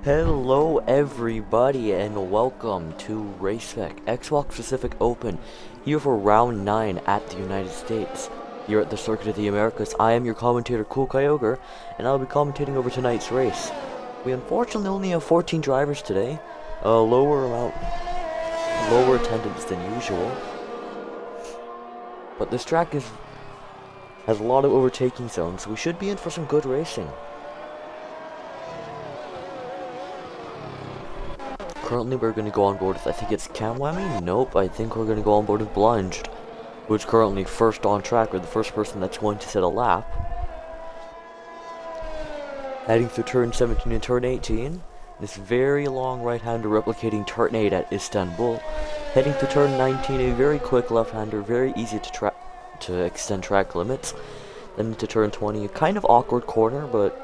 Hello everybody and welcome to Spec Xbox Pacific Open here for round 9 at the United States. Here at the Circuit of the Americas, I am your commentator KoolKyogre and I'll be commentating over tonight's race. We unfortunately only have 14 drivers today, a lower attendance than usual. But this track has a lot of overtaking zones, so we should be in for some good racing. Currently we're going to go on board with, I think it's Camwhammy? Nope, I think we're going to go on board with Blunged, which currently first on track, or the first person that's going to set a lap. Heading through turn 17 and turn 18, this very long right-hander replicating turn 8 at Istanbul. Heading through turn 19, a very quick left-hander, very easy to extend track limits. Then into turn 20, a kind of awkward corner, but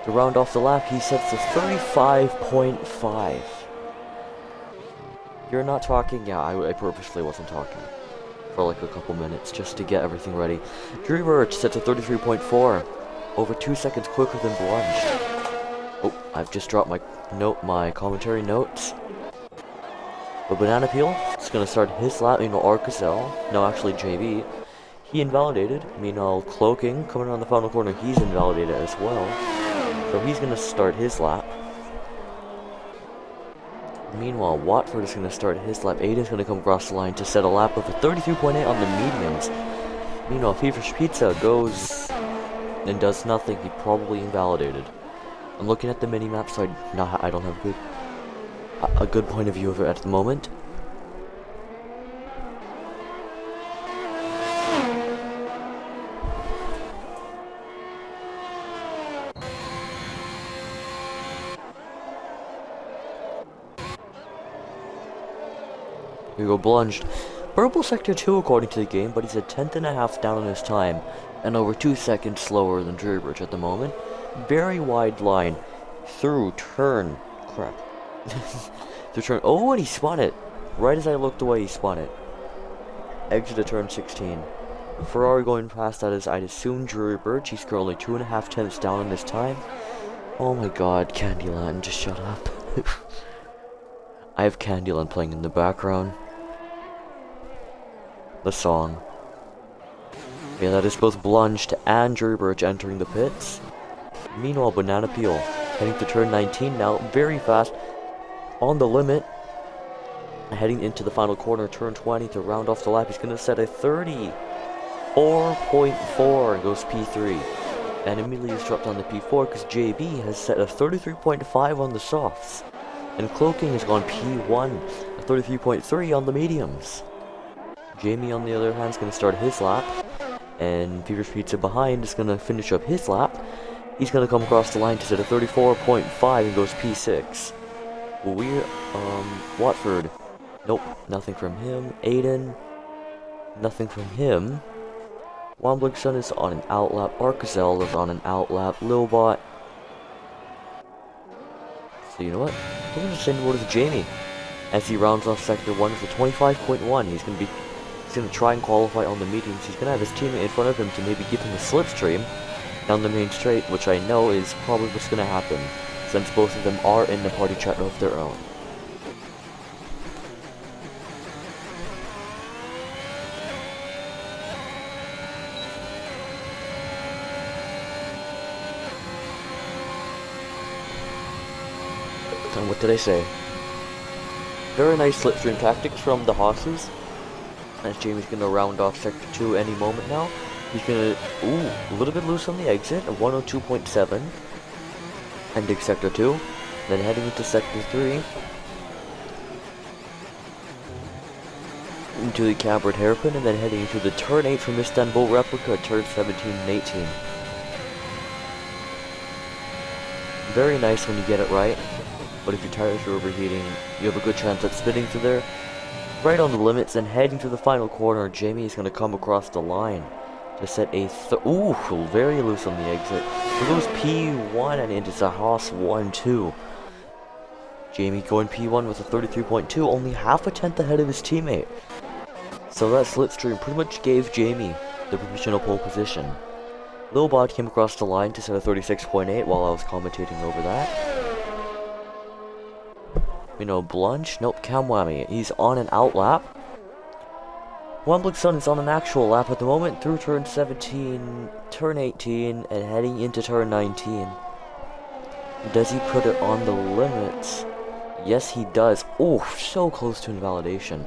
to round off the lap, he sets a 35.5. You're not talking? Yeah, I purposely wasn't talking for like a couple minutes just to get everything ready. Drew Birch sets a 33.4, over 2 seconds quicker than Blunged. Oh, I've just dropped my commentary notes. But Banana Peel is going to start his lap. Meanwhile, Arcazel, no, actually JB, he invalidated. Meanwhile, Cloaking coming around the final corner, he's invalidated as well. So he's going to start his lap. Meanwhile, Watford is going to start his lap. Aiden's going to come across the line to set a lap of a 33.8 on the mediums. Meanwhile, Feverish Pizza goes and does nothing. He probably invalidated. I'm looking at the mini-map, so I don't have a good point of view of it at the moment. Here we go, Blunged. Purple Sector 2 according to the game, but he's a 10.5 down on his time, and over 2 seconds slower than Drewbridge at the moment. Very wide line through turn. Crap. Through turn. Oh, and he spun it. Right as I looked away, he spun it. Exit of turn 16. Ferrari going past that is, I'd assume, Drewbridge. He's currently 2.5 tenths down on his time. Oh my god, Candyland, just shut up. I have Candyland playing in the background. The song. Yeah, that is both Blunged and Drewbridge entering the pits. Meanwhile, Banana Peel heading to turn 19 now, very fast, on the limit. Heading into the final corner, turn 20 to round off the lap. He's going to set a 34.4 and goes P3. And immediately is dropped on the P4 because JB has set a 33.5 on the softs. And Cloaking has gone P1, a 33.3 on the mediums. Jamie, on the other hand, is going to start his lap. And Feverish Pizza behind is going to finish up his lap. He's going to come across the line to set a 34.5 and goes P6. Watford. Nope, nothing from him. Aiden. Nothing from him. Wamblickson is on an outlap. Arcazel is on an outlap. Lilbot. So you know what? We're going to send over to Jamie as he rounds off Sector 1 with a 25.1. He's going to try and qualify on the mediums. He's going to have his teammate in front of him to maybe give him a slipstream down the main straight, which I know is probably what's going to happen, since both of them are in the party chat of their own. And what did I say? Very nice slipstream tactics from the Hosses. As Jamie's going to round off Sector 2 any moment now. He's going to, a little bit loose on the exit, a 102.7. Ending Sector 2. Then heading into Sector 3. Into the Cambered Hairpin, and then heading into the turn 8 from Istanbul replica, turn 17 and 18. Very nice when you get it right. But if your tires are overheating, you have a good chance at spinning through there. Right on the limits, and heading to the final corner, Jamie is going to come across the line to set a very loose on the exit. So goes P1 and into the Haas 1-2. Jamie going P1 with a 33.2, only half a tenth ahead of his teammate. So that slipstream pretty much gave Jamie the provisional pole position. Lilbot came across the line to set a 36.8 while I was commentating over that. Blunch. Nope, Kamwami. He's on an out lap. Wemblington is on an actual lap at the moment through turn 17, turn 18, and heading into turn 19. Does he put it on the limits? Yes, he does. Oh, so close to invalidation.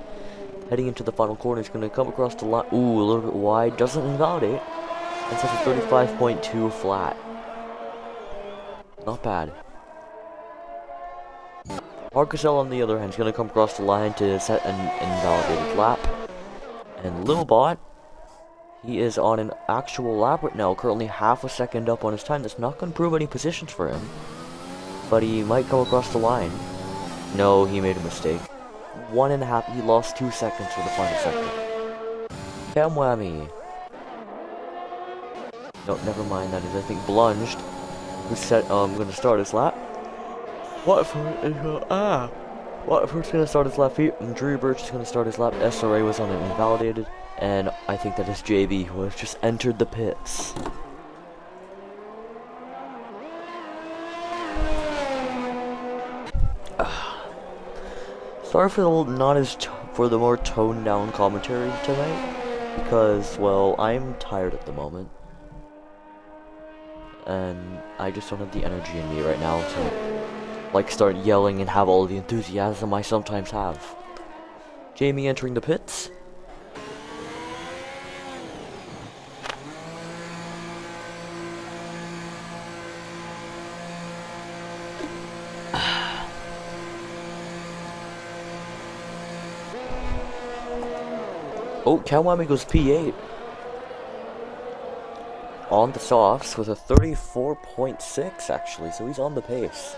Heading into the final corner, he's going to come across the line. Ooh, a little bit wide. Doesn't invalidate. And sets a 35.2 flat. Not bad. Arcusel, on the other hand, is going to come across the line to set an invalidated lap. And Lilbot, he is on an actual lap right now, currently half a second up on his time. That's not going to prove any positions for him. But he might come across the line. No, he made a mistake. 1.5, he lost 2 seconds for the final sector. Kamwami. No, never mind, that is, I think, Blunged. Who's set, gonna start his lap. Watford's gonna start his lap. Drew Birch is gonna start his lap. SRA was on it invalidated. And I think that is JB who has just entered the pits. Sorry for the more toned down commentary tonight, because, well, I'm tired at the moment. And I just don't have the energy in me right now to start yelling and have all the enthusiasm I sometimes have. Jamie entering the pits. Oh, Kamwami goes P8. On the softs with a 34.6 actually, so he's on the pace.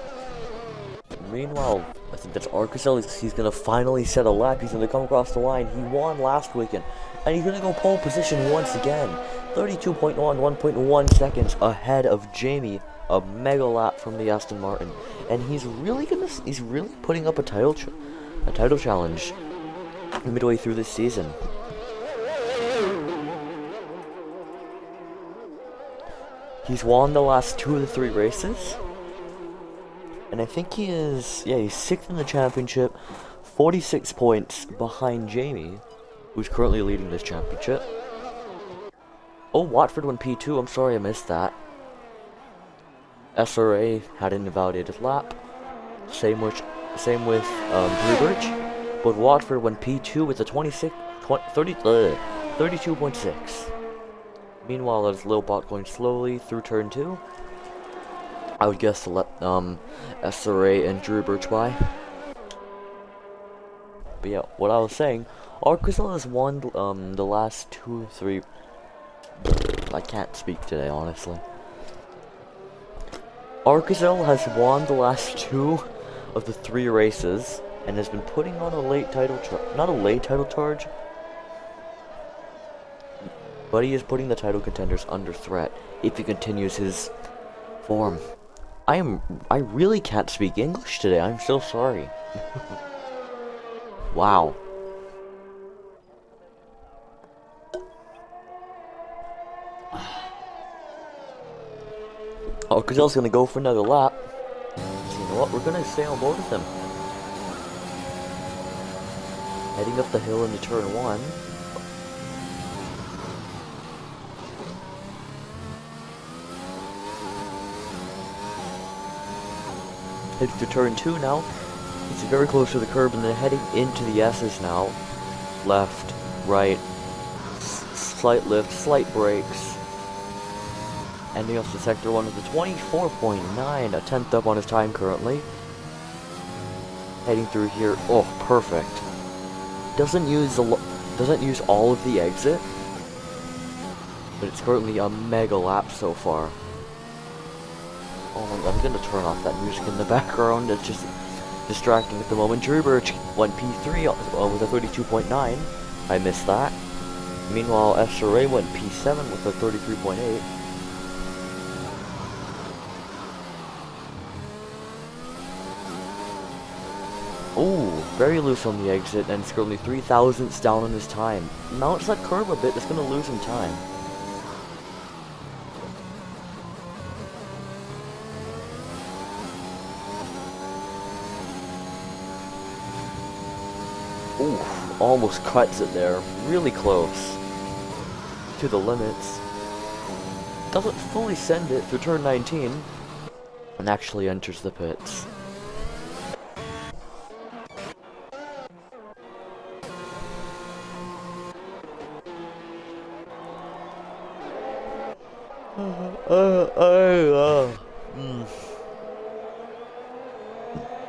Meanwhile, I think that's Arcusel. He's gonna finally set a lap. He's gonna come across the line. He won last weekend, and he's gonna go pole position once again. 32.1, 1.1 seconds ahead of Jamie, a mega lap from the Aston Martin, and he's really putting up a title challenge midway through this season. He's won the last 2 of the 3 races. And I think he's 6th in the championship, 46 points behind Jamie, who's currently leading this championship. Oh, Watford won P2, I'm sorry I missed that. SRA had an invalidated lap. Same with Drew Birch. But Watford won P2 with a 32.6. Meanwhile, there's Lilbot going slowly through turn 2. I would guess to let SRA and Drew Birch by. But yeah, what I was saying, Arcusel has won the last 2 or 3. I can't speak today, honestly. Arcusel has won the last 2 of the 3 races and has been putting on a late title not a late title charge. But he is putting the title contenders under threat if he continues his form. I really can't speak English today. I'm so sorry. Wow. Cazel's gonna go for another lap. So you know what? We're gonna stay on board with him. Heading up the hill into turn 1. Heading to turn 2 now. He's very close to the curb and then heading into the S's now. Left, right, slight lift, slight brakes. Ending off the sector 1 with a 24.9, a 10th up on his time currently. Heading through here, oh, perfect. Doesn't use all of the exit, but it's currently a mega lap so far. Oh, I'm gonna turn off that music in the background. It's just distracting at the moment. Drew Birch went P3 with a 32.9. I missed that. Meanwhile, SRA went P7 with a 33.8. Ooh, very loose on the exit, and it's currently 3 thousandths down on his time. Mounts that curve a bit, that's gonna lose him time. Ooh, almost cuts it there. Really close to the limits. Doesn't fully send it through turn 19 and actually enters the pits.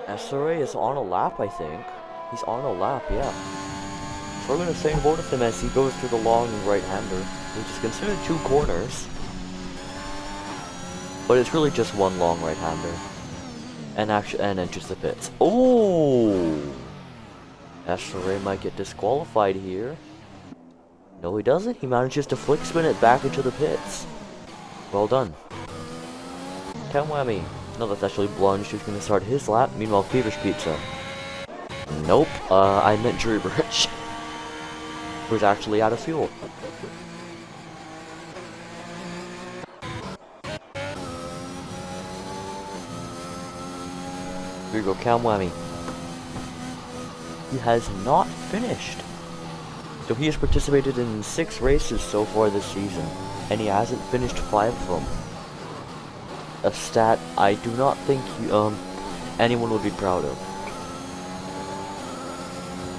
SRA is on a lap, I think. He's on a lap, yeah. So we're gonna stay aboard with him as he goes through the long right-hander, which is considered 2 corners. But it's really just one long right-hander. And enters the pits. Oh! SRA might get disqualified here. No, he doesn't. He manages to flick spin it back into the pits. Well done. Cam whammy. No, that's actually Blunge who's going to start his lap. Meanwhile, Feverish Pizza. Nope. I meant Dreybridge. Who's actually out of fuel. Here you go, Cam whammy. He has not finished. So he has participated in 6 races so far this season, and he hasn't finished 5 of them. A stat I do not think anyone would be proud of.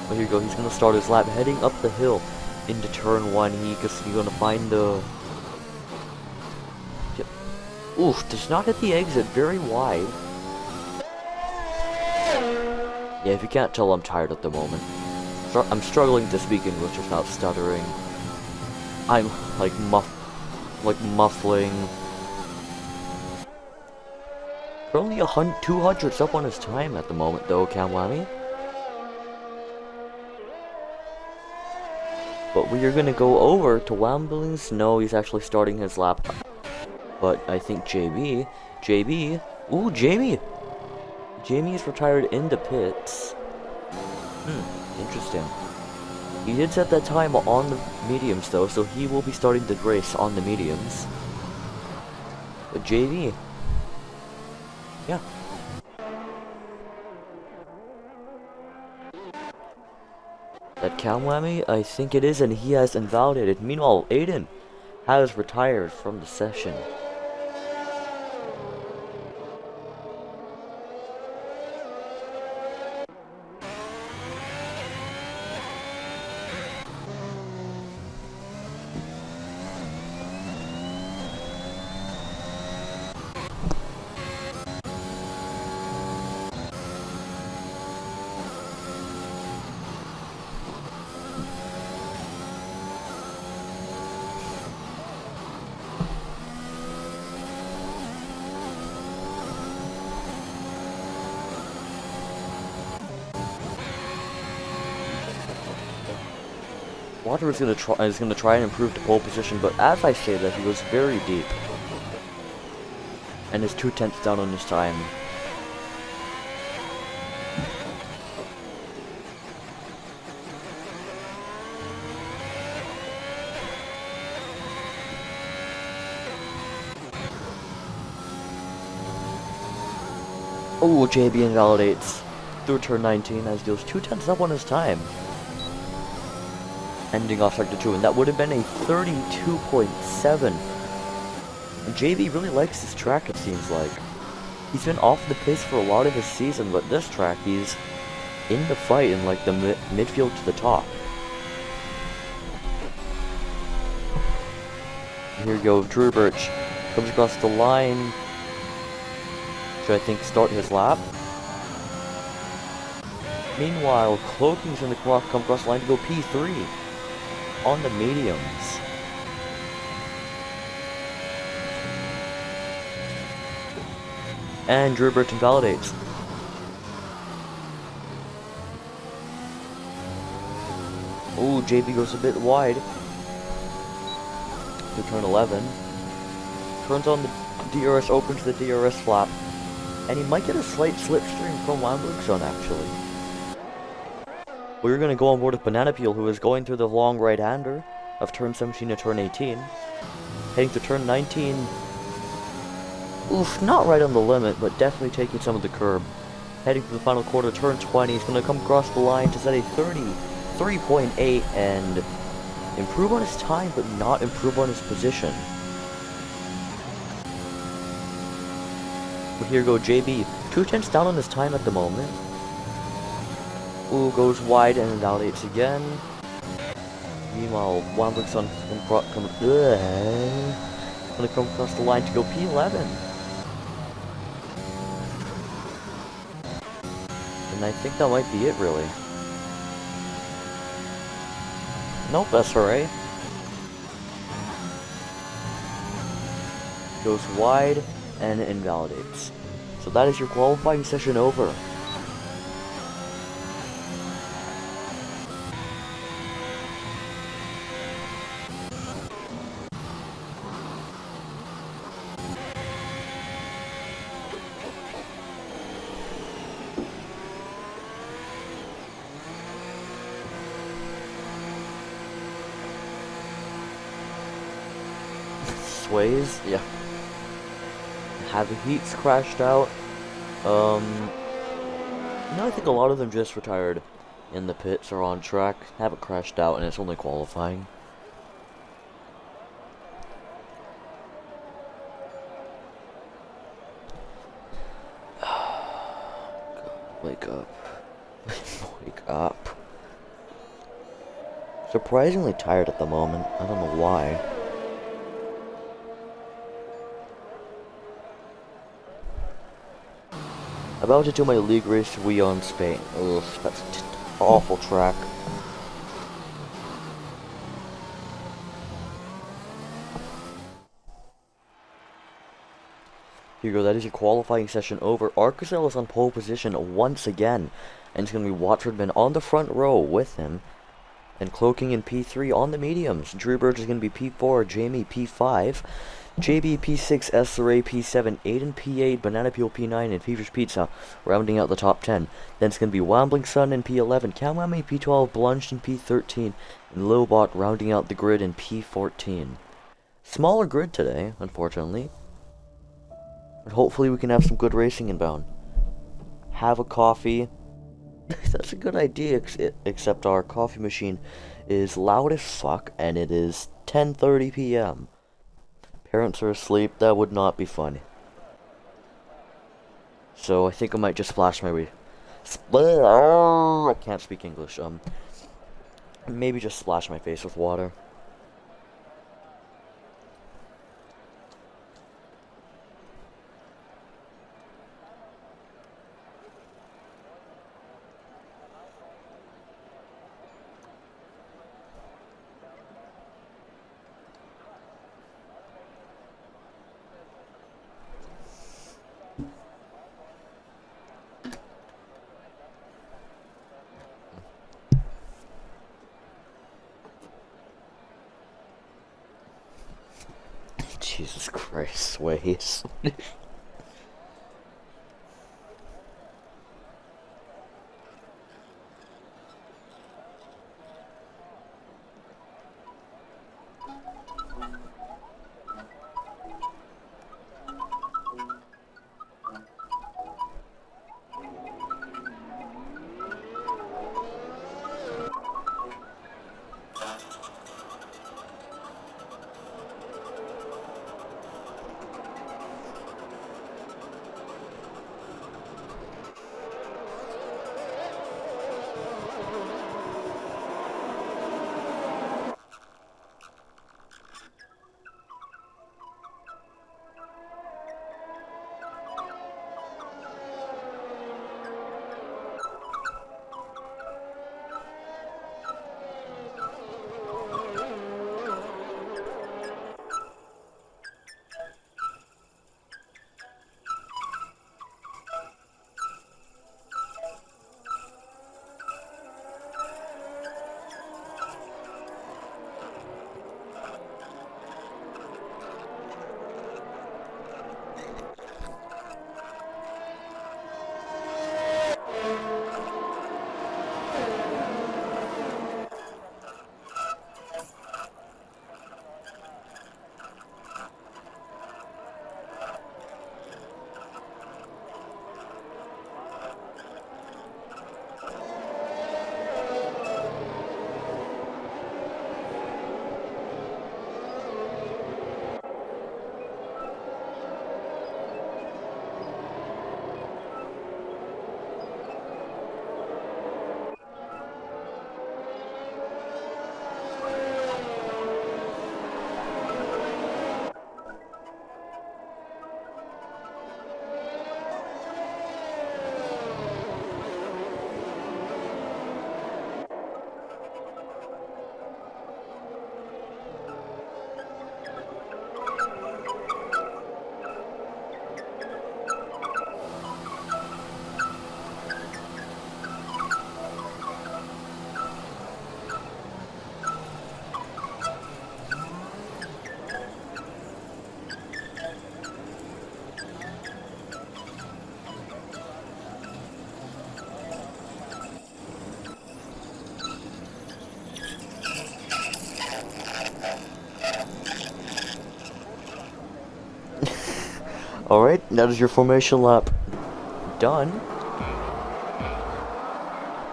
But here you go, he's gonna start his lap heading up the hill into turn 1. He's gonna find the... Yep. Oof, does not hit the exit, very wide. Yeah, if you can't tell, I'm tired at the moment. I'm struggling to speak English without stuttering. I'm like muffling. Currently 200 up on his time at the moment though, Cam whammy. But we are gonna go over to Wambling's. No, he's actually starting his lap. But I think JB, ooh, Jamie is retired in the pits. Interesting. He did set that time on the mediums though, so he will be starting the race on the mediums. But JV, yeah. That Cam whammy, I think it is, and he has invalidated. Meanwhile, Aiden has retired from the session. Water is gonna try and improve the pole position, but as I say that, he was very deep, and is 2/10 down on his time. Oh, JB invalidates through turn 19 as deals 2/10 up on his time. Ending off sector 2, and that would have been a 32.7. And JB really likes this track, it seems like. He's been off the pace for a lot of his season, but this track, he's in the fight in like the midfield to the top. Here you go, Drew Birch comes across the line. Should I think start his lap? Meanwhile, Cloaking's in the clock, come across the line to go P3 on the mediums. And Drew Birch invalidates. Ooh, JB goes a bit wide to turn 11. Turns on the DRS, opens the DRS flap. And he might get a slight slipstream from Wamblingson, actually. We're going to go on board with Banana Peel, who is going through the long right-hander of turn 17 to turn 18. Heading to turn 19. Oof, not right on the limit, but definitely taking some of the curb. Heading to the final quarter, turn 20. He's going to come across the line to set a 33.8 and improve on his time, but not improve on his position. But here go JB. 2/10 down on his time at the moment. Ooh, goes wide and invalidates again. Meanwhile, Wambler's gonna come across the line to go P11. And I think that might be it, really. Nope, that's alright. Goes wide and invalidates. So that is your qualifying session over. Sways, yeah. Have the heats crashed out. No, I think a lot of them just retired in the pits or on track, haven't crashed out, and it's only qualifying. Wake up. Wake up. Surprisingly tired at the moment. I don't know why. About to do my league race Wii on Spain. Ugh, that's an awful track. Here you go, that is your qualifying session over. Arcusel is on pole position once again. And it's going to be Watfordman on the front row with him. And Cloaking in P3 on the mediums. Drew Burge is going to be P4, Jamie P5. JB P6, SRA P7, Aiden P8, Banana Peel P9, and Feverish Pizza rounding out the top 10. Then it's going to be Wambling Sun in P11, Kamame P12, Blunged in P13, and Lobot rounding out the grid in P14. Smaller grid today, unfortunately. But hopefully we can have some good racing inbound. Have a coffee. That's a good idea, except our coffee machine is loud as fuck, and it is 10:30 p.m. Parents are asleep. That would not be funny. So I think I might just splash my way. I can't speak English. Maybe just splash my face with water. Jesus Christ, Sways. Alright, that is your formation lap done.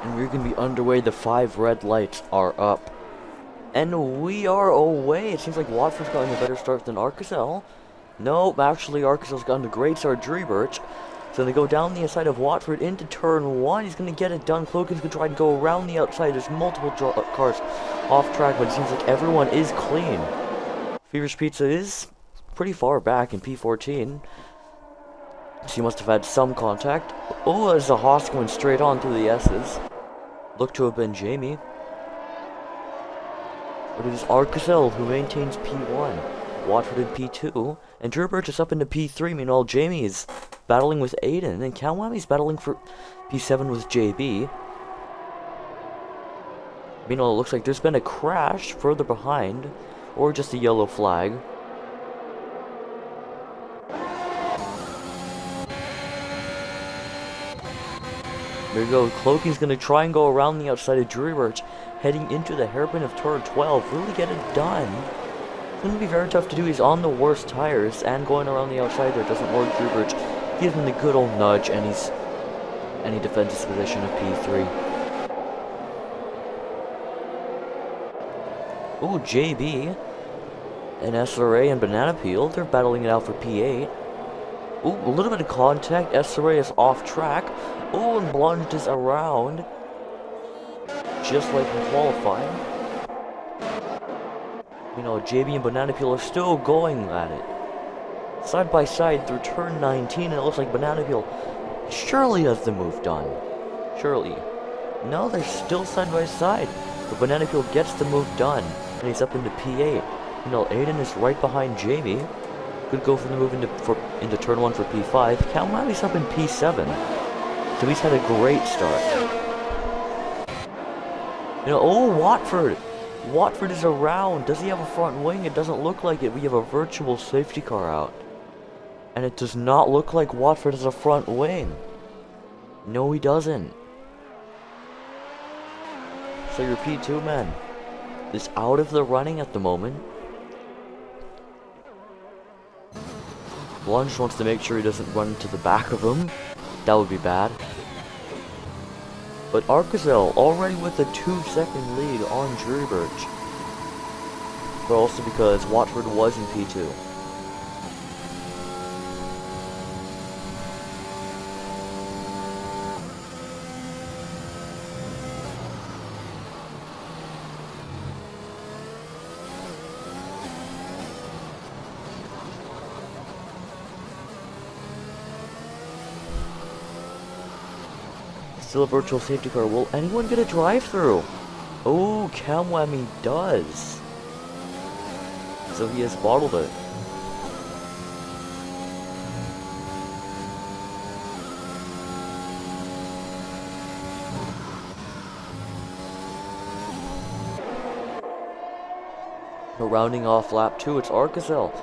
And we're going to be underway. The 5 red lights are up. And we are away. It seems like Watford's gotten a better start than Arcasel. Nope, actually Arcasel's gotten a great start. Dreebirch. So they go down the inside of Watford into turn 1. He's going to get it done. Cloakin's going to try and go around the outside. There's multiple cars off track, but it seems like everyone is clean. Feverish Pizza is pretty far back in P14. So he must have had some contact. Oh, there's a Haas going straight on through the S's. Looked to have been Jamie. But it is Arcasel who maintains P1. Watford in P2. And Dreebirch is up into P3. Meanwhile, Jamie is battling with Aiden. And Kalwami's battling for P7 with JB. Meanwhile, it looks like there's been a crash further behind. Or just a yellow flag. There you go. Cloaky's going to try and go around the outside of Dreebirch, heading into the hairpin of turn 12. Really get it done. It's going to be very tough to do. He's on the worst tires, and going around the outside there doesn't work. Dreebirch gives him the good old nudge, and he defends his position of P3. Ooh, JB and SRA and Banana Peel, they're battling it out for P8. Ooh, a little bit of contact. SRA is off track. Oh, and Blunged is around. Just like in qualifying. You know, JB and Banana Peel are still going at it. Side by side through turn 19, and it looks like Banana Peel surely has the move done. Surely. No, they're still side by side. But Banana Peel gets the move done, and he's up into P8. You know, Aiden is right behind Jamie. Could go for the move into turn 1 for P5. Kalmami's up in P7. So he's had a great start. You know, oh, Watford! Watford is around. Does he have a front wing? It doesn't look like it. We have a virtual safety car out. And it does not look like Watford has a front wing. No, he doesn't. So your P2 man is out of the running at the moment. Lunge wants to make sure he doesn't run into the back of him. That would be bad. But Arcasel already with a 2-second lead on Dreebirch. But also because Watford was in P2. Still a virtual safety car. Will anyone get a drive-through? Oh, Kamwami does. So he has bottled it. We're rounding off lap 2. It's Arcasel,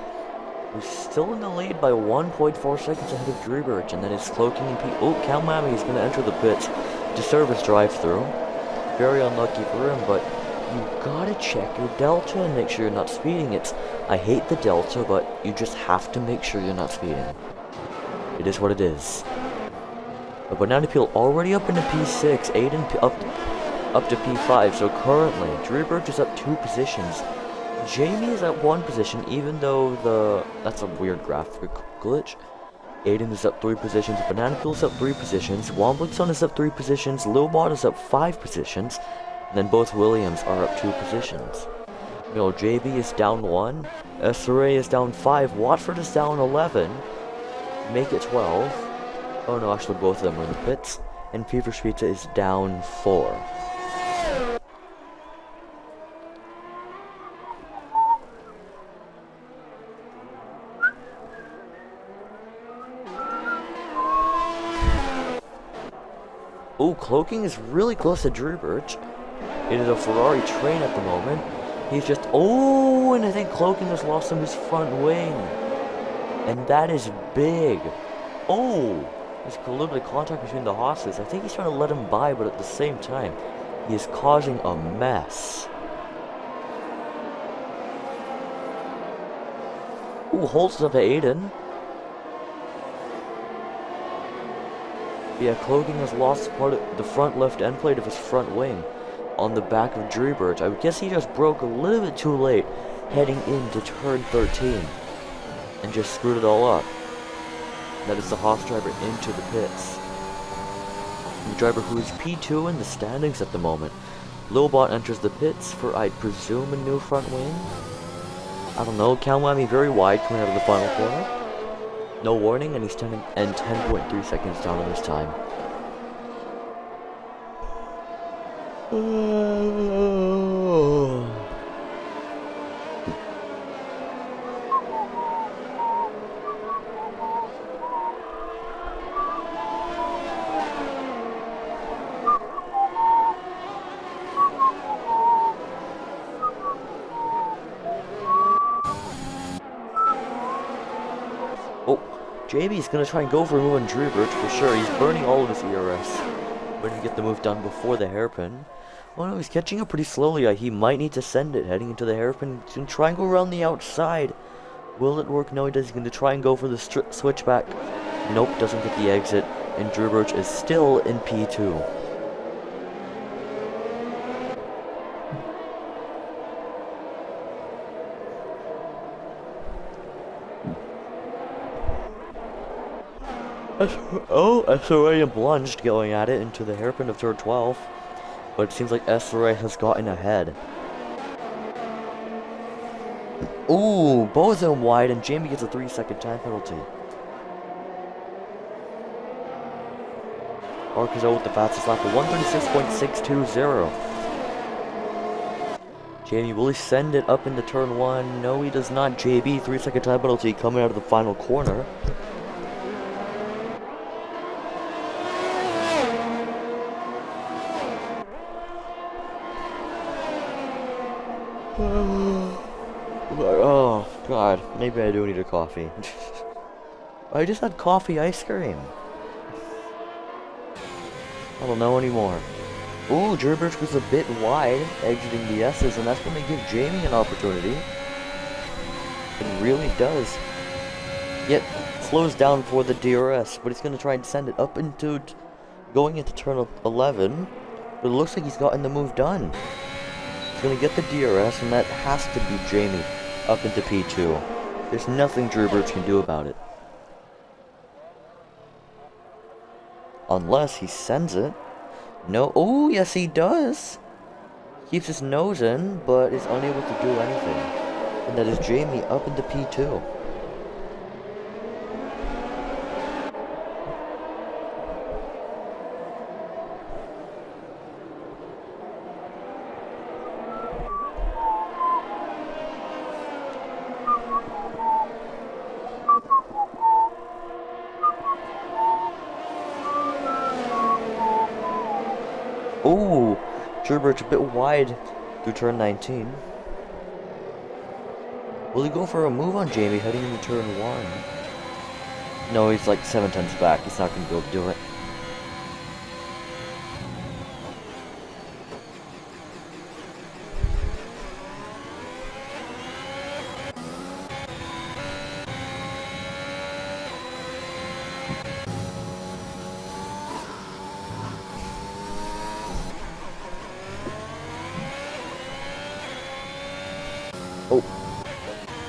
who's still in the lead by 1.4 seconds ahead of Dreebirch, and then it's Cloaking and P. Oh, Kalmami is going to enter the pits to serve his drive-through. Very unlucky for him, but you gotta check your delta and make sure you're not speeding. I hate the delta, but you just have to make sure you're not speeding. It is what it is. But Banana Peel already up into P6, Aiden up to P5, so currently Dreebirch is up 2 positions. Jamie is at 1 position, even though that's a weird graphic glitch. Aiden is up 3 positions, Banana Peel is up 3 positions, Womblingson is up 3 positions, Lilbot is up 5 positions, and then both Williams are up 2 positions. You know, JB is down 1, SRA is down 5, Watford is down 11, make it 12. Oh no, actually both of them are in the pits, and Feverish Pizza is down 4. Oh, Cloaking is really close to Dreebirch. It is a Ferrari train at the moment. He's just... Oh, and I think Cloaking has lost him his front wing. And that is big. Oh, there's a little bit of contact between the horses. I think he's trying to let him by, but at the same time, he is causing a mess. Ooh, holds up to Aiden. Yeah, KoolKyogre has lost part of the front left end plate of his front wing on the back of Dreebridge. I would guess he just broke a little bit too late heading into turn 13 and just screwed it all up. That is the Haas driver into the pits. The driver who is P2 in the standings at the moment. Lilbot enters the pits for, I presume, a new front wing? I don't know. Kalmami very wide coming out of the final corner. No warning, and he's 10.3 seconds down on his time. JB's gonna try and go for a move on Dreebridge for sure. He's burning all of his ERS. Ready to get the move done before the hairpin. Oh no, he's catching up pretty slowly. He might need to send it heading into the hairpin. He's gonna try and go around the outside. Will it work? No, he does. He's gonna try and go for the switchback. Nope, doesn't get the exit. And Dreebridge is still in P2. SRA and plunged going at it into the hairpin of turn 12. But it seems like SRA has gotten ahead. Ooh, both of them wide, and Jamie gets a 3-second time penalty. Arcazo with the fastest lap of 136.620. Jamie, will he send it up into turn 1? No, he does not. JB, 3-second time penalty coming out of the final corner. Oh, God. Maybe I do need a coffee. I just had coffee ice cream. I don't know anymore. Ooh, Dreebridge was a bit wide, exiting the S's, and that's going to give Jamie an opportunity. It really does. Yet, slows down for the DRS, but he's going to try and send it up into... going into turn 11. But it looks like he's gotten the move done. He's going to get the DRS, and that has to be Jamie up into P2. There's nothing Dreebridge can do about it. Unless he sends it. No. Oh, yes, he does. Keeps his nose in, but is unable to do anything. And that is Jamie up into P2. Ooh, Dreebridge a bit wide through turn 19. Will he go for a move on Jamie heading into turn 1? No, he's like 7 tenths back. He's not going to be able to do it.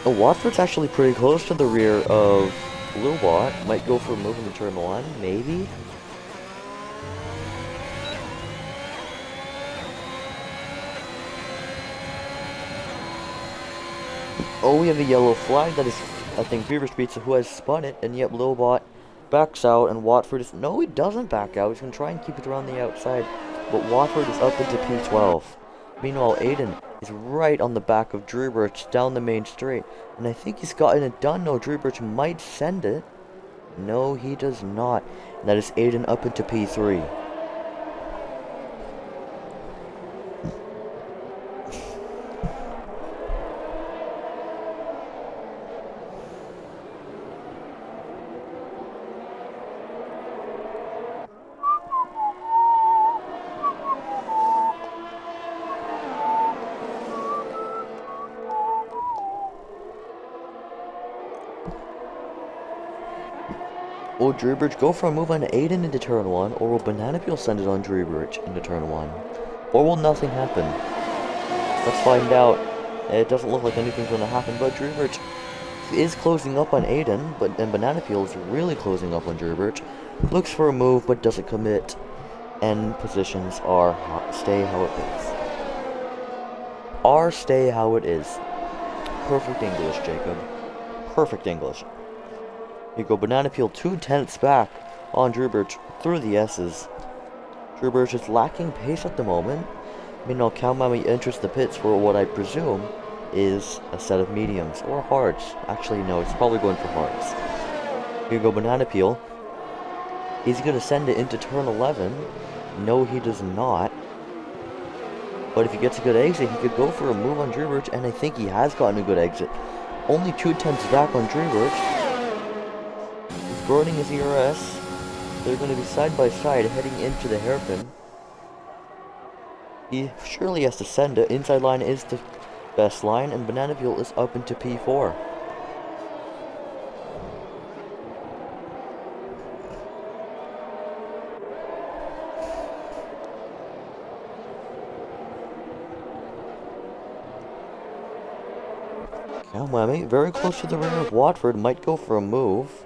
Oh, Watford's actually pretty close to the rear of Lilbot. Might go for a move into turn 1, maybe? Oh, we have a yellow flag. That is, I think, Beaver's Pizza who has spun it, and yet Lilbot backs out, and Watford is... No, he doesn't back out. He's going to try and keep it around the outside, but Watford is up into P12. Meanwhile, Aiden is right on the back of Dreebridge down the main straight. And I think he's gotten it done. No, Dreebridge might send it. No, he does not. And that is Aiden up into P3. Will Drewbridge go for a move on Aiden into turn 1, or will Banana Peel send it on Drewbridge into turn 1? Or will nothing happen? Let's find out. It doesn't look like anything's going to happen, but Drewbridge is closing up on Aiden, and Banana Peel is really closing up on Drewbridge. Looks for a move, but doesn't commit. And positions are stay how it is. Are stay how it is. Perfect English, Jacob. Perfect English. You go Banana Peel 2/10ths back on Drewbridge through the S's. Drewbridge is lacking pace at the moment. Meanwhile, Kalmami enters the pits for what I presume is a set of mediums or hards. Actually, no, it's probably going for hards. Here you go Banana Peel. He's going to send it into turn 11. No, he does not. But if he gets a good exit, he could go for a move on Drewbridge, and I think he has gotten a good exit. Only 2/10ths back on Drewbridge. He's burning his ERS. They're going to be side by side heading into the hairpin. He surely has to send it. Inside line is the best line, and Banana Peel is up into P4. Kalmami, very close to the rear of Watford, might go for a move.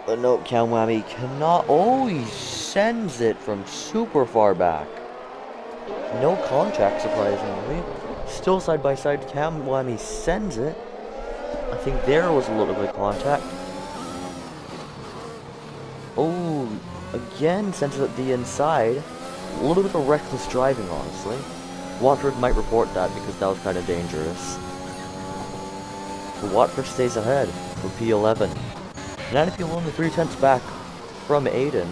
But no, Kalmami cannot. Oh, he sends it from super far back. No contact, surprisingly. Still side by side, Kalmami sends it. I think there was a little bit of contact. Oh, again sends it at the inside. A little bit of reckless driving, honestly. Watford might report that because that was kind of dangerous. But Watford stays ahead for P11. Banana Peel only 3/10ths back from Aiden.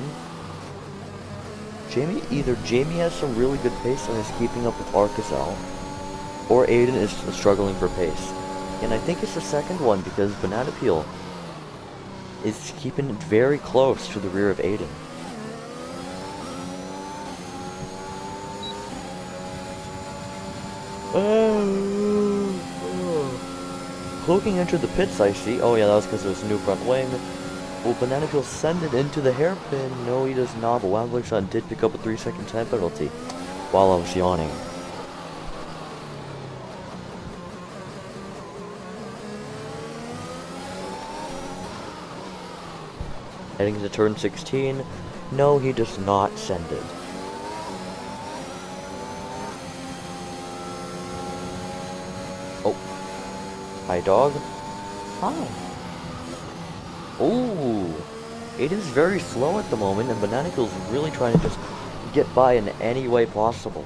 Either Jamie has some really good pace and is keeping up with Arkazel, or Aiden is struggling for pace. And I think it's the second one because Banana Peel is keeping it very close to the rear of Aiden. Cloaking entered the pits, I see. Oh yeah, that was because it was a new front wing. Will Banana Peel send it into the hairpin? No, he does not, but Wambling did pick up a 3-second time penalty while I was yawning. Heading to turn 16. No, he does not send it. Oh. Hi, dog. Hi. Oh. Aiden's very slow at the moment, and Banana Peel's really trying to just get by in any way possible.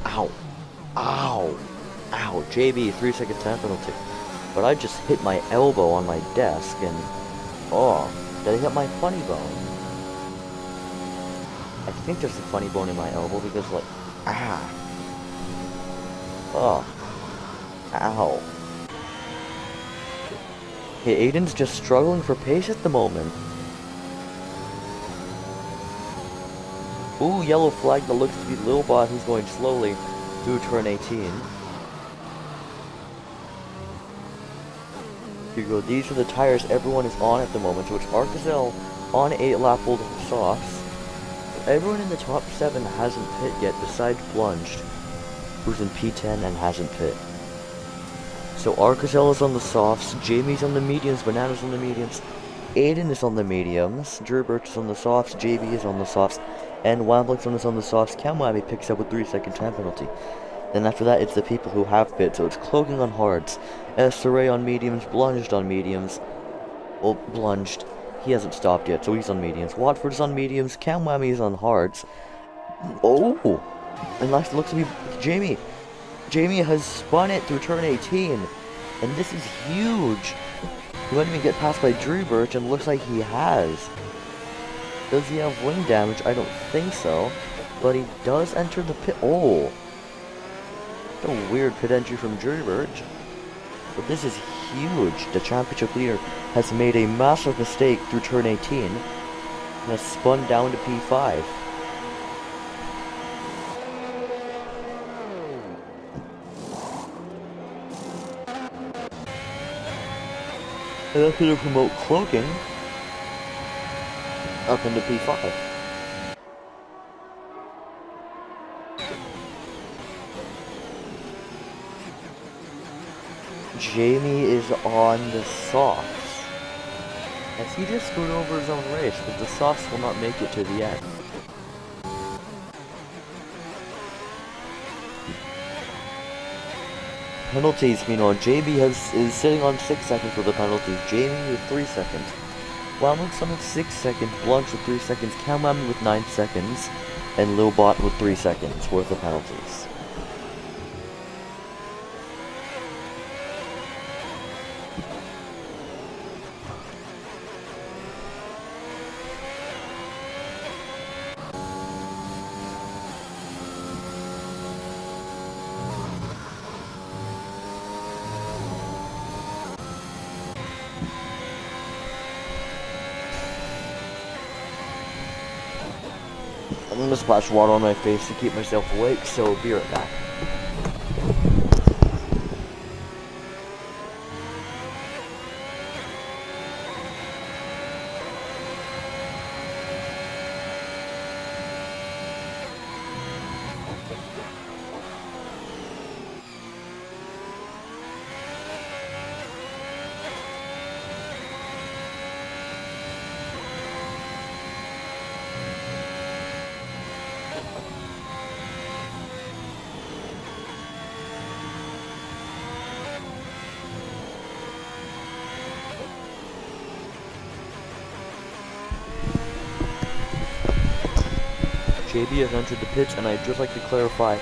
Ow. Ow. Ow. JB, 3-second time penalty. But I just hit my elbow on my desk and... Oh. Did I hit my funny bone? I think there's a funny bone in my elbow because, like... Ah. Oh. Ow. Hey, Aiden's just struggling for pace at the moment. Ooh, yellow flag that looks to be Lilbot, who's going slowly through turn 18. Here you go, these are the tires everyone is on at the moment. So it's Arkazel on 8-lap-old softs. So everyone in the top 7 hasn't pit yet, besides Plunged, who's in P10 and hasn't pit. So Arkazel is on the softs, Jamie's on the mediums, Banana's on the mediums, Aiden is on the mediums, Drewbridge is on the softs, JB is on the softs, and Wamblington is on the softs. Kalmami picks up a 3-second time penalty. Then after that, it's the people who have pit, so it's Cloaking on hards, Saray on mediums, Blunged on mediums. Well, Blunged, he hasn't stopped yet, so he's on mediums. Watford is on mediums, Kalmami is on hards. Oh! And last looks to be Jamie. Jamie has spun it through turn 18, and this is huge. He won't even get passed by Drewbridge, and looks like he has. Does he have wing damage? I don't think so. but he does enter the pit. Oh, a weird pit entry from Dribert. But this is huge. The championship leader has made a massive mistake through turn 18 and has spun down to P5. And that's going to promote cloaking up into P5. Jamie is on the softs, as he just screwed over his own race, but the softs will not make it to the end. Penalties, meanwhile, JB is sitting on 6 seconds with the penalties, Jamie with 3 seconds. Wildmonkson with 6 seconds, Blanche with 3 seconds, Kamami with 9 seconds, and Lilbot with 3 seconds worth of penalties. I'm gonna splash water on my face to keep myself awake, so be right back. JB has entered the pits, and I'd just like to clarify,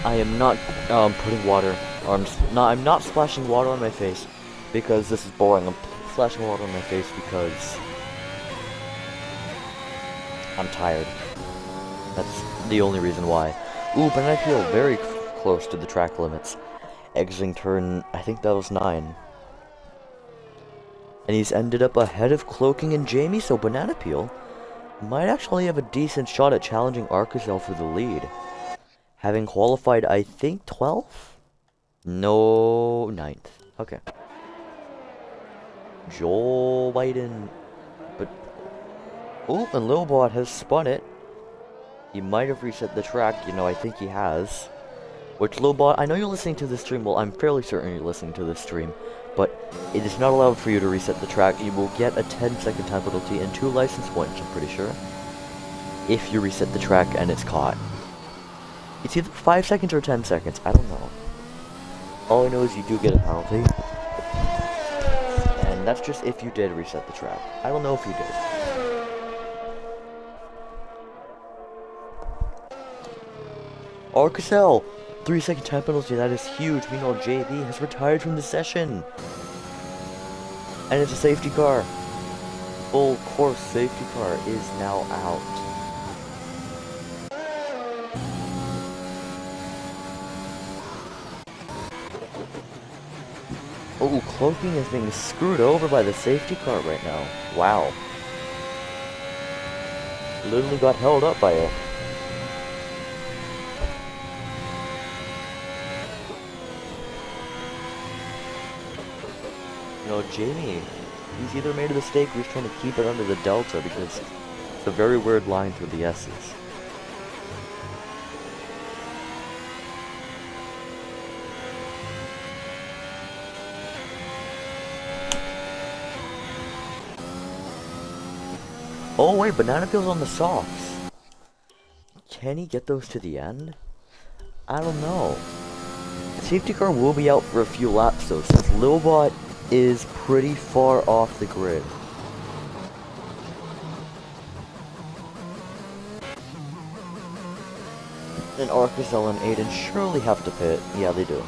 I am not putting water, or I'm not splashing water on my face because this is boring. I'm splashing water on my face because I'm tired. That's the only reason why. Ooh, but I feel very close to the track limits. Exiting turn, I think that was 9. And he's ended up ahead of Cloaking and Jamie, so Banana Peel might actually have a decent shot at challenging Arcazel for the lead. Having qualified, I think, 12th? No, 9th. Okay. Joel Biden. But, oh, and Lilbot has spun it. He might have reset the track, you know, I think he has. Which, Lilbot, I know you're listening to this stream, well, I'm fairly certain you're listening to this stream, but it is not allowed for you to reset the track. You will get a 10-second time penalty and 2 license points, I'm pretty sure, if you reset the track and it's caught. It's either 5 seconds or 10 seconds, I don't know. All I know is you do get a penalty, and that's just if you did reset the track. I don't know if you did. Arcazel! 3-second time penalty, that is huge. Meanwhile, JB has retired from the session. And it's a safety car. Full course safety car is now out. Oh, Cloaking is being screwed over by the safety car right now. Wow. Literally got held up by it. No, Jamie, he's either made a mistake or he's trying to keep it under the delta because it's a very weird line through the S's. Oh wait, Banana Peel's on the softs. Can he get those to the end? I don't know. The safety car will be out for a few laps though, since Lilbot is pretty far off the grid. And Arcazel and Aiden surely have to pit. Yeah, they do.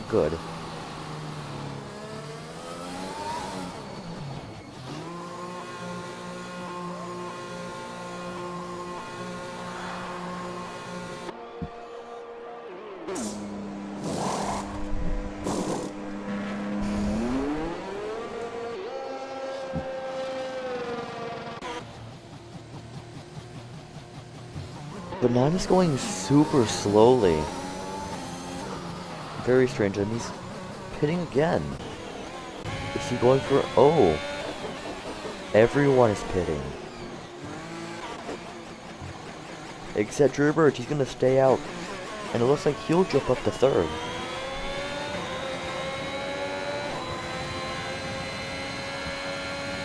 Good. Banana's going super slowly. Very strange, and he's pitting again. Is he going for... Oh! Everyone is pitting. Except Drew Birch, he's gonna stay out. And it looks like he'll jump up to third.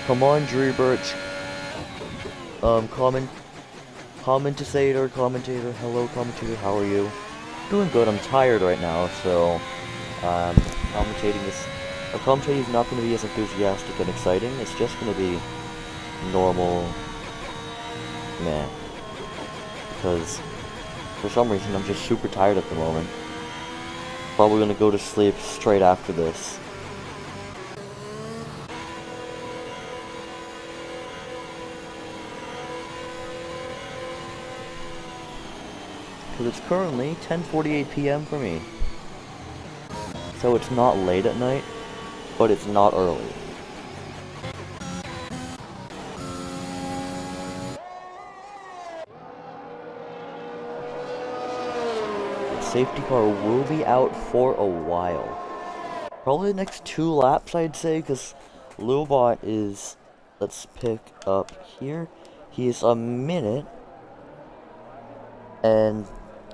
Come on, Drew Birch. Commentator, hello commentator, how are you? Doing good, I'm tired right now, so, commentating is not going to be as enthusiastic and exciting, it's just going to be normal, meh, because, for some reason, I'm just super tired at the moment. Probably going to go to sleep straight after this. Because it's currently 10:48 p.m. for me. So it's not late at night, but it's not early. The safety car will be out for a while. Probably the next 2 laps, I'd say, because Lilbot is... Let's pick up here. He is a minute... And...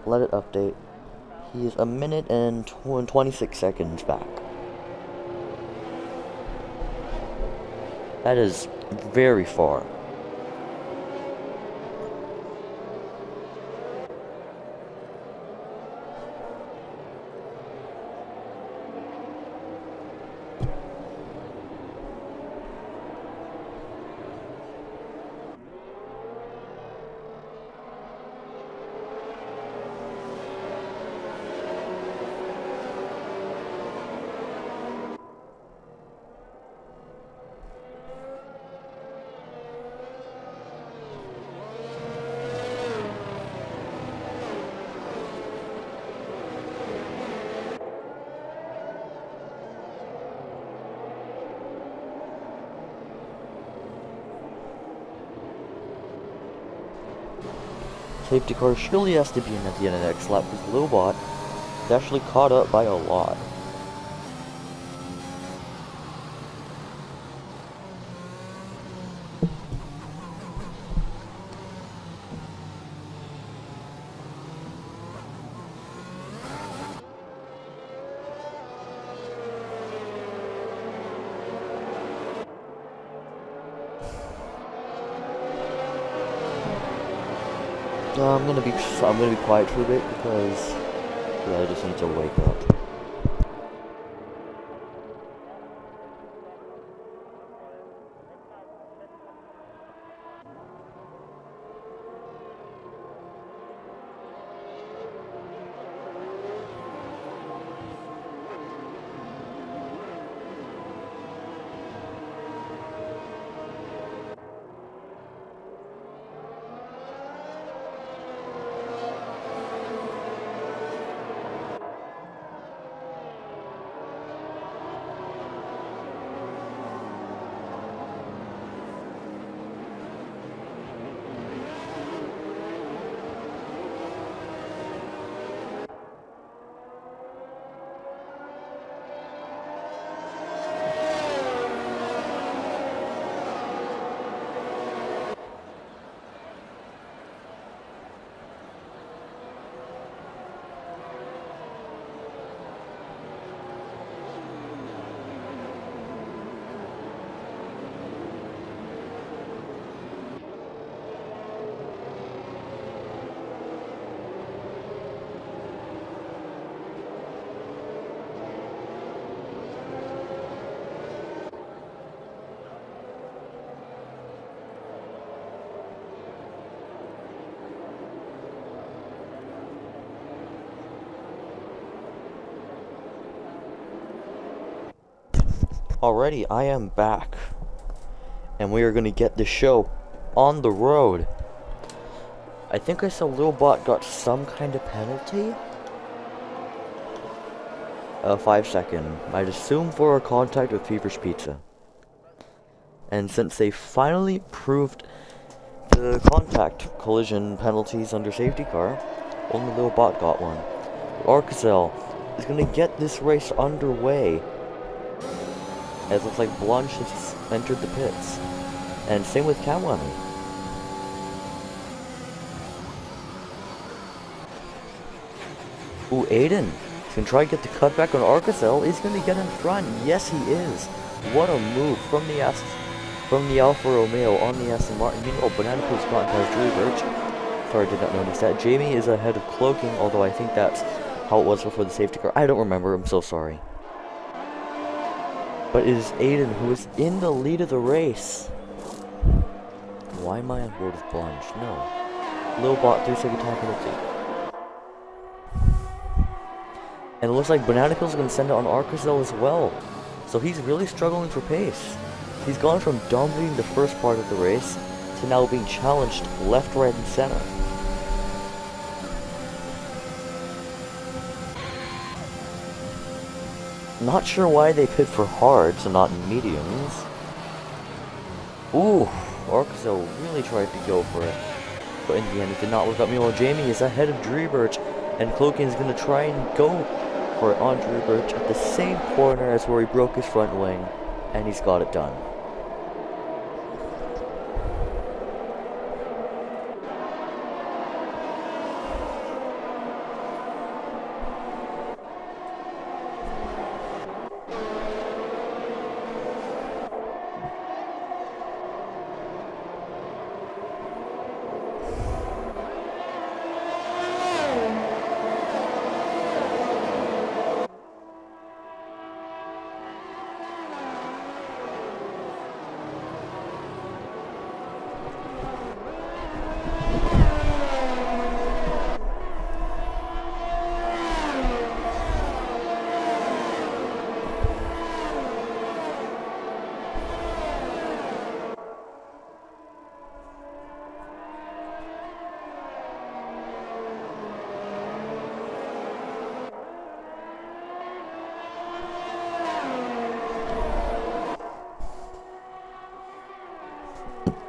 Let it update. He is a minute and 26 seconds back. That is very far. Safety car surely has to be in at the end of the next lap because Lilbot is actually caught up by a lot. I'm gonna be quiet for a bit because I just need to wake up. Alrighty, I am back, and we are going to get the show on the road. I think I saw Lilbot got some kind of penalty. 5 second. I'd assume for a contact with Fever's Pizza. And since they finally proved the contact collision penalties under safety car. Only Lil Bot got one. Arcazel is going to get this race underway. As it looks like Blunch has entered the pits. And same with Kamwami. Ooh, Aiden can try to get the cutback on Arcazel. Is going to get in front. Yes, he is. What a move from the Alfa Romeo on the Aston Martin. Meanwhile, Banana Peel's gotten past Drew Birch. Sorry, I did not notice that. Jamie is ahead of KoolKyogre, although I think that's how it was before the safety car. I don't remember. I'm so sorry. But it is Aiden who is in the lead of the race. Why am I on board with Blunge? No. Lil Bot 3-second time penalty. And it looks like Banana Peel's going to send it on Arcazel as well. So he's really struggling for pace. He's gone from dominating the first part of the race to now being challenged left, right, and center. Not sure why they pit for hards and not mediums. Ooh, Arcazel really tried to go for it. But in the end, it did not work out. Meanwhile, Jamie is ahead of Dreebirch, and KoolKyogre is going to try and go for it on Dreebirch at the same corner as where he broke his front wing, and he's got it done.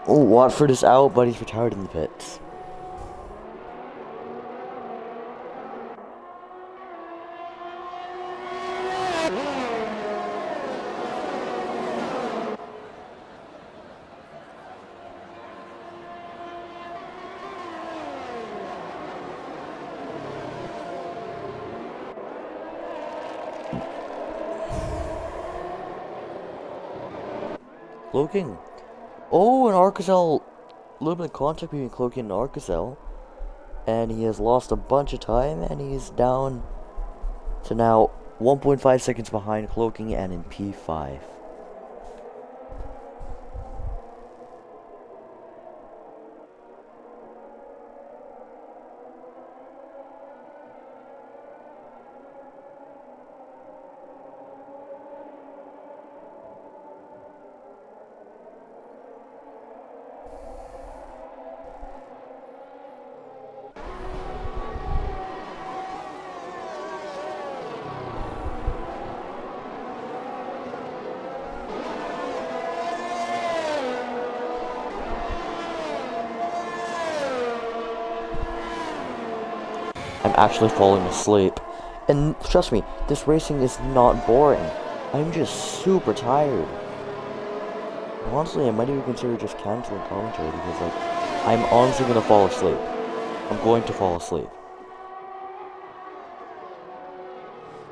Oh, Watford is out, but he's retired in the pits. KoolKyogre. Oh, and Arcazel, a little bit of contact between KoolKyogre and Arcazel, and he has lost a bunch of time, and he's down to now 1.5 seconds behind KoolKyogre and in P5. I'm actually falling asleep. And trust me, this racing is not boring. I'm just super tired. Honestly, I might even consider just canceling commentary because, like, I'm honestly gonna fall asleep. I'm going to fall asleep.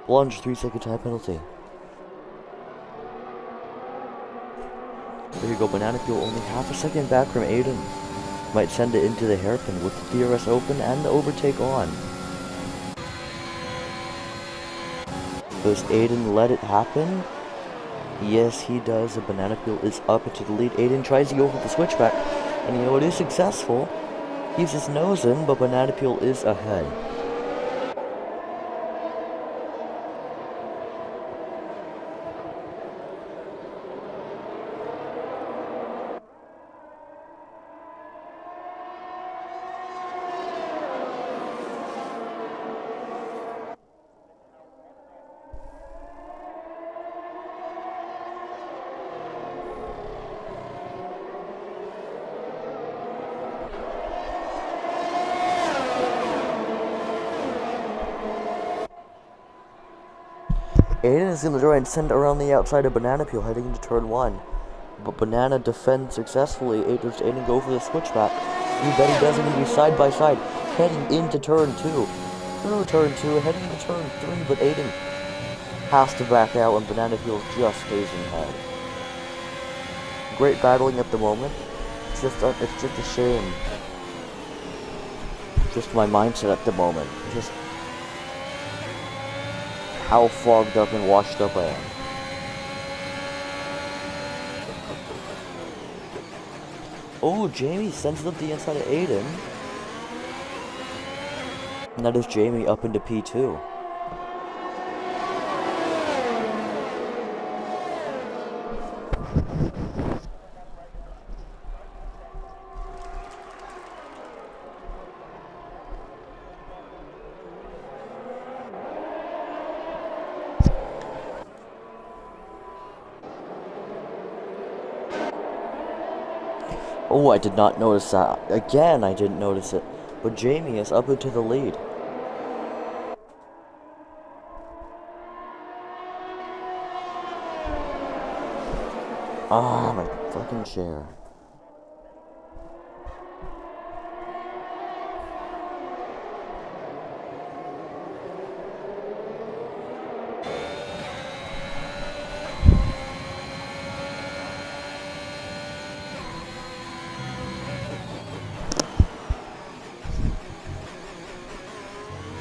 Plunge, 3-second time penalty. There you go, Banana Peel only half a second back from Aiden. Might send it into the hairpin with the DRS open and the overtake on. Does Aiden let it happen? Yes, he does. The Banana Peel is up into the lead. Aiden tries to go for the switchback, and you know, it is successful. Keeps his nose in, but Banana Peel is ahead. Aiden is going to try and send it around the outside of Banana Peel heading into turn 1. But Banana defends successfully. Aiden go for the switchback. You bet he doesn't even be side by side. Heading into turn 2. Through turn 2, heading into turn 3, but Aiden has to back out and Banana Peel just stays in head. Great battling at the moment. It's just a shame. Just my mindset at the moment. Just how fogged up and washed up I am. Oh, Jamie sends it up the inside of Aiden. And that is Jamie up into P2. Oh, I did not notice that. Again, I didn't notice it. But Jamie is up into the lead. Ah, my fucking chair.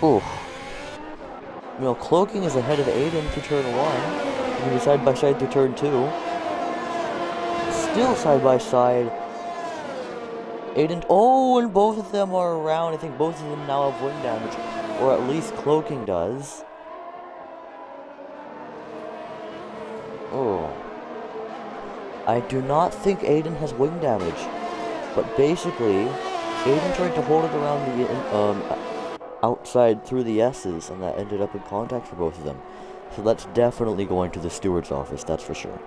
Oof. You know, Cloaking is ahead of Aiden for turn 1. Maybe side by side through turn 2. Still side by side. Aiden. Oh, and both of them are around. I think both of them now have wing damage. Or at least Cloaking does. Oh. I do not think Aiden has wing damage. But basically, Aiden tried to hold it around the outside through the S's, and that ended up in contact for both of them. So that's definitely going to the steward's office, that's for sure.